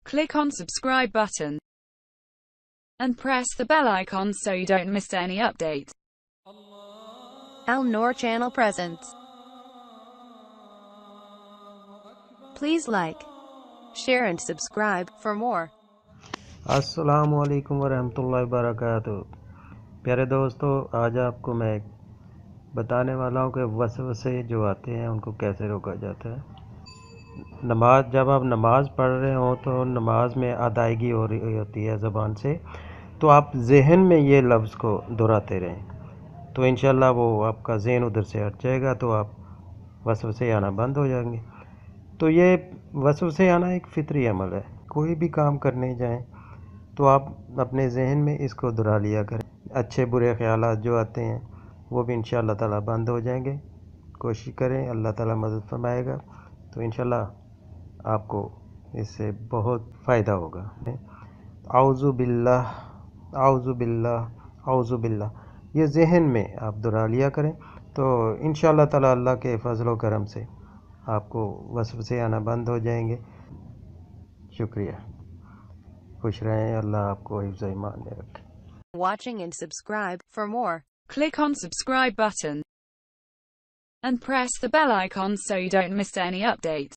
Click on subscribe button and press the bell icon so you don't miss any update. Al Noor channel presents. Please like, share and subscribe for more. अस्सलामु अलैकुम वरहमतुल्लाहि वबरकातुहू। प्यारे दोस्तों, आज आपको मैं बताने वाला हूँ कि वसवसे जो आते हैं उनको कैसे रोका जाता है। जब आप नमाज़ पढ़ रहे हो तो नमाज में अदायगी हो रही होती है ज़बान से, तो आप जहन में ये लफ्ज़ को दोहराते रहें तो इंशाल्लाह वो आपका जहन उधर से हट जाएगा, तो आप वसवसे आना बंद हो जाएंगे। तो ये वसवसे आना एक फितरी अमल है। कोई भी काम करने जाएं तो आप अपने जहन में इसको दोहरा लिया करें। अच्छे बुरे ख्यालात जो आते हैं वो भी इंशाअल्लाह ताला बंद हो जाएंगे। कोशिश करें, अल्लाह ताला मदद फरमाएगा, तो इंशाअल्लाह आपको इससे बहुत फ़ायदा होगा। आउज़ु बिल्लाह, आउज़ु बिल्लाह, आउज़ु बिल्लाह, ये जहन में आप दोहरा लिया करें, तो इंशाअल्लाह ताला अल्लाह के फजल व करम से आपको वसवसे आना बंद हो जाएंगे। शुक्रिया। खुश रहें, अल्लाह आपको हिफ्ज़ ईमान में रखे। Watching and subscribe for more. Click on subscribe button and press the bell icon so you don't miss any update.